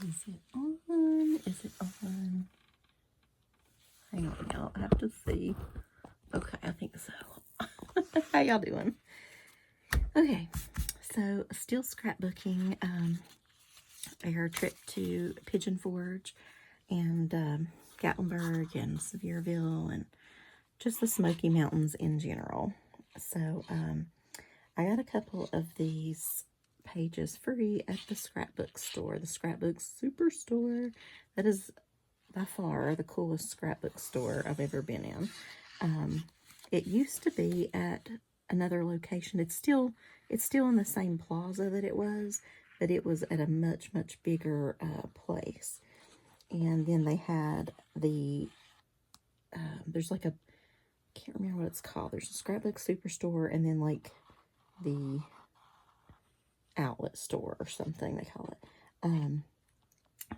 Is it on? Is it on? Hang on, y'all. I have to see. Okay, I think so. How y'all doing? Okay, so still scrapbooking our trip to Pigeon Forge and Gatlinburg and Sevierville and just the Smoky Mountains in general. So I got a couple of these pages free at the scrapbook store, the Scrapbook Superstore. That is by far the coolest scrapbook store I've ever been in. It used to be at another location. It's still in the same plaza that it was, but it was at a much bigger place. And then they had the there's like a, I can't remember what it's called. There's a Scrapbook Superstore and then like the outlet store or something they call it.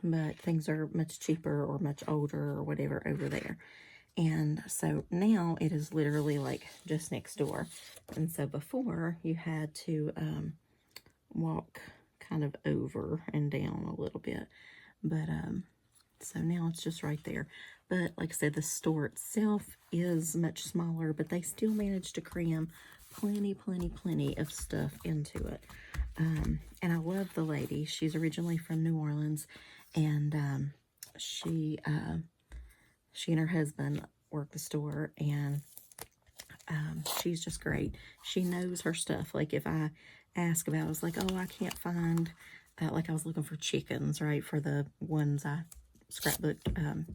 But things are much cheaper or much older or whatever over there. And so now it is literally like just next door. And so before you had to walk kind of over and down a little bit. But so now it's just right there. But like I said, the store itself is much smaller, but they still managed to cram plenty of stuff into it. And I love the lady. She's originally from New Orleans, and she and her husband work the store, and she's just great. She knows her stuff. Like if I ask about it, I was like, oh, I can't find, like I was looking for chickens, right, for the ones I scrapbooked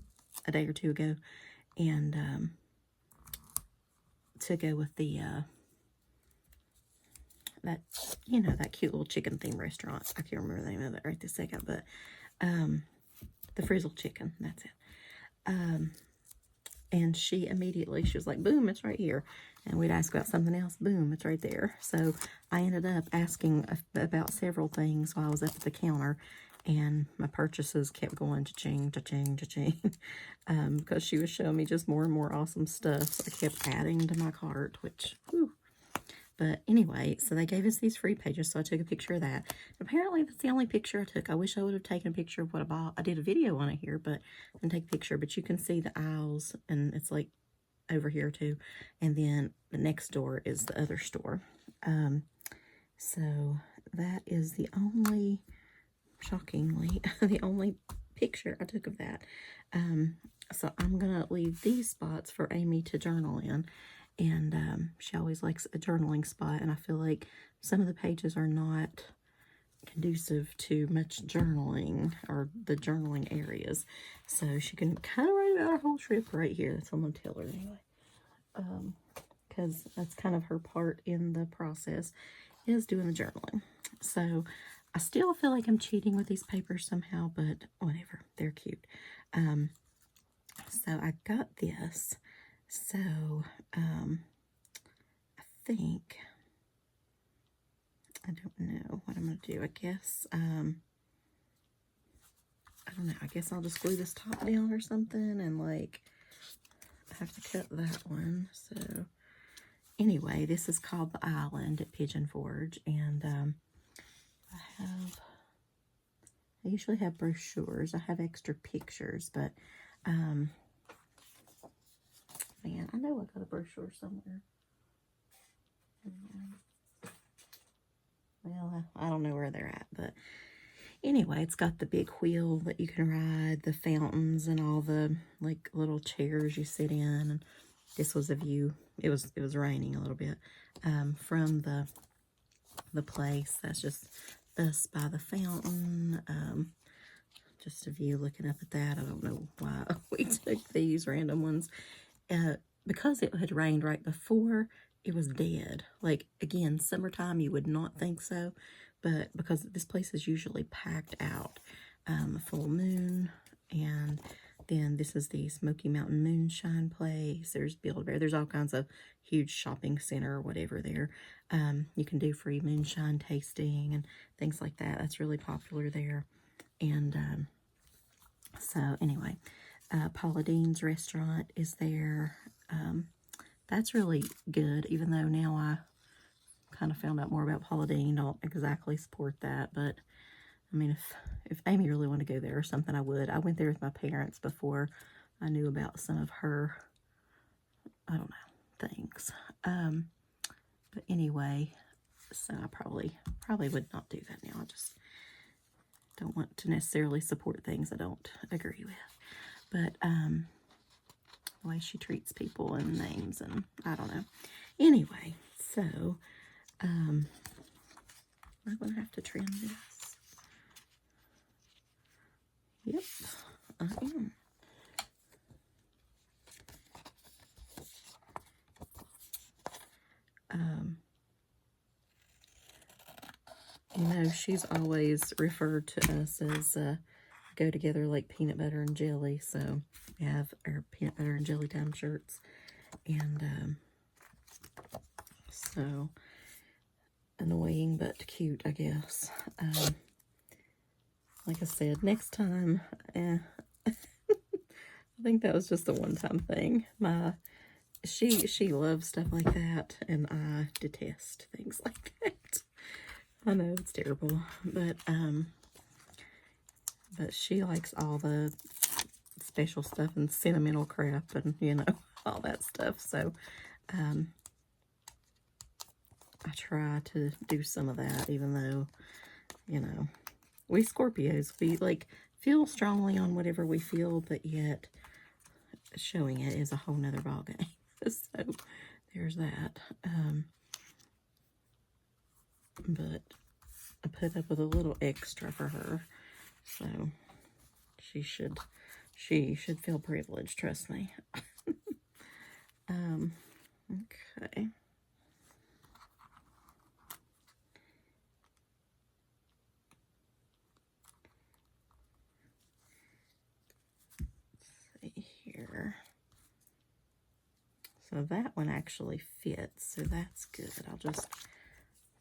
a day or two ago, and to go with the that, you know, that cute little chicken themed restaurant. I can't remember the name of it right this second, but the Frizzled Chicken, that's it. And she was like, boom, it's right here. And we'd ask about something else, boom, it's right there. So I ended up asking about several things while I was up at the counter, and my purchases kept going cha-ching, cha-ching, cha-ching, because she was showing me just more and more awesome stuff. So I kept adding to my cart, which, whew. But anyway, so they gave us these free pages, so I took a picture of that. Apparently, that's the only picture I took. I wish I would have taken a picture of what I bought. I did a video on it here, but I didn't take a picture. But you can see the aisles, and it's like over here too. And then the next door is the other store. So that is the only, shockingly, the only picture I took of that. So I'm going to leave these spots for Amy to journal in. And she always likes a journaling spot, and I feel like some of the pages are not conducive to much journaling or the journaling areas. So she can kind of write about our whole trip right here. That's what I'm going to tell her anyway. Because that's kind of her part in the process, is doing the journaling. So I still feel like I'm cheating with these papers somehow, but whatever. They're cute. So I got this. So, I think, I don't know what I'm going to do. I guess, I don't know. I guess I'll just glue this top down or something, and like, I have to cut that one. So, anyway, this is called The Island at Pigeon Forge, and, I usually have brochures. I have extra pictures, but, man, I know I got a brochure somewhere. Well, I don't know where they're at, but anyway, it's got the big wheel that you can ride, the fountains, and all the like little chairs you sit in. And this was a view. It was raining a little bit from the place. That's just us by the fountain. Just a view looking up at that. I don't know why we took these random ones. Because it had rained right before, it was dead. Like, again, summertime, you would not think so, but because this place is usually packed out. Full moon, and then this is the Smoky Mountain Moonshine place. There's Build-A-Bear. There's all kinds of huge shopping center or whatever there. You can do free moonshine tasting and things like that. That's really popular there. And so, anyway, Paula Dean's restaurant is there. That's really good, even though now I kind of found out more about Paula Dean. Don't exactly support that, but I mean, if Amy really wanted to go there or something, I would. I went there with my parents before I knew about some of her, I don't know, things. But anyway, so I probably would not do that now. I just don't want to necessarily support things I don't agree with. But the way she treats people and names, and I don't know. Anyway, so I'm going to have to trim this. Yep, I am. You know, she's always referred to us as go together like peanut butter and jelly. So we have our peanut butter and jelly time shirts. And so annoying but cute, I guess. Like I said, next time, I think that was just a one-time thing. She loves stuff like that, and I detest things like that. I know it's terrible, but she likes all the special stuff and sentimental crap and, you know, all that stuff. So I try to do some of that, even though, you know, we Scorpios, we like feel strongly on whatever we feel, but yet showing it is a whole nother ballgame. So there's that. But I put up with a little extra for her, so she should feel privileged, trust me. Okay. Let's see here. So that one actually fits, so that's good. I'll just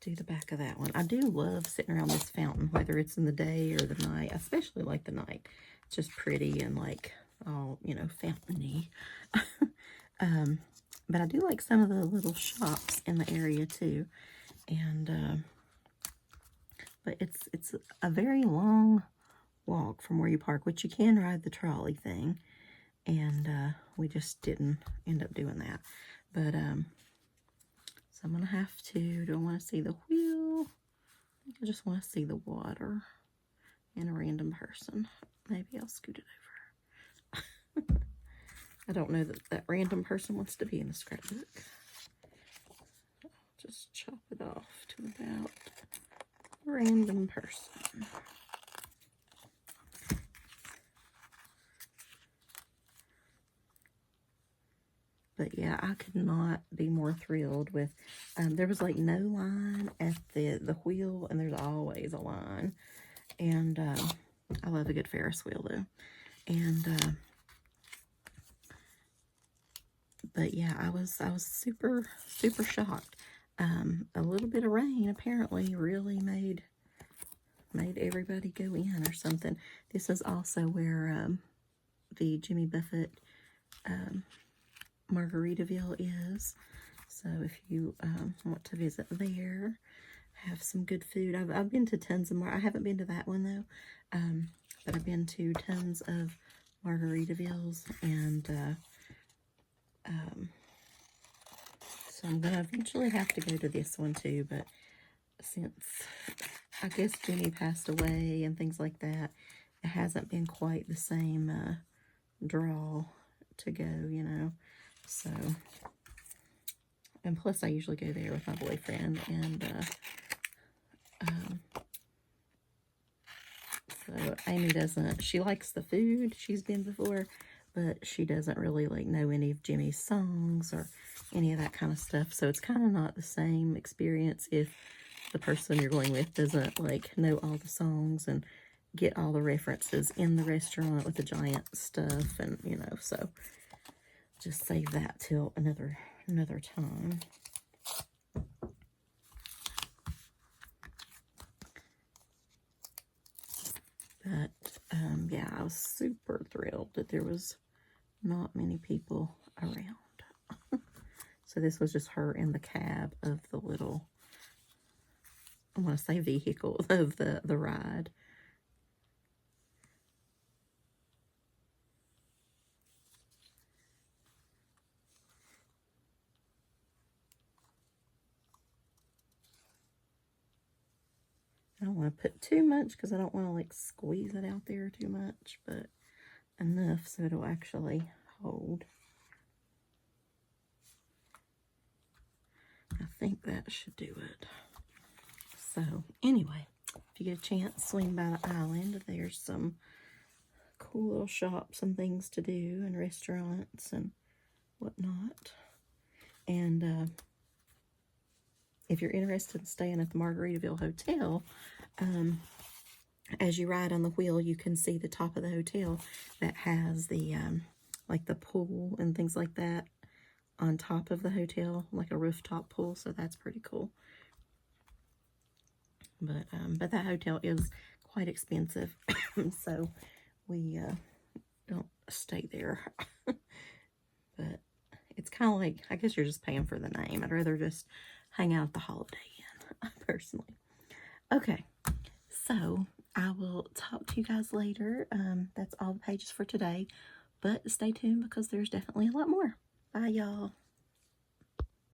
do the back of that one. I do love sitting around this fountain, whether it's in the day or the night. I especially like the night. It's just pretty and like all, you know, fountainy. But I do like some of the little shops in the area too. And but it's a very long walk from where you park, which you can ride the trolley thing. And we just didn't end up doing that. But so I'm gonna have to. Do I want to see the wheel? I think I just want to see the water and a random person. Maybe I'll scoot it over. I don't know that that random person wants to be in the scrapbook. I'll just chop it off to about random person. But yeah, I could not be more thrilled with, there was like no line at the wheel, and there's always a line. And I love a good Ferris wheel though. And but yeah, I was super shocked. A little bit of rain apparently really made everybody go in or something. This is also where the Jimmy Buffett Margaritaville is. So if you want to visit there, have some good food. I've been to tons of I haven't been to that one though, but I've been to tons of Margaritavilles, and so I'm gonna eventually have to go to this one too. But since I guess Jenny passed away and things like that, it hasn't been quite the same draw to go, you know. So, and plus I usually go there with my boyfriend, and so Amy doesn't, she likes the food, she's been before, but she doesn't really like know any of Jimmy's songs or any of that kind of stuff. So it's kind of not the same experience if the person you're going with doesn't like know all the songs and get all the references in the restaurant with the giant stuff, and you know, so just save that till another time. But yeah, I was super thrilled that there was not many people around. So this was just her in the cab of the little, I want to say vehicle of the ride. don't want to put too much because I don't want to like squeeze it out there too much, but enough so it'll actually hold. I think that should do it. So anyway, if you get a chance, swing by the island. There's some cool little shops and things to do and restaurants and whatnot. And if you're interested in staying at the Margaritaville Hotel, as you ride on the wheel, you can see the top of the hotel that has the like the pool and things like that on top of the hotel, like a rooftop pool. So that's pretty cool. But that hotel is quite expensive, so we don't stay there. But it's kind of like, I guess you're just paying for the name. I'd rather just hang out at the Holiday Inn, personally. Okay, so I will talk to you guys later. That's all the pages for today, but stay tuned because there's definitely a lot more. Bye, y'all.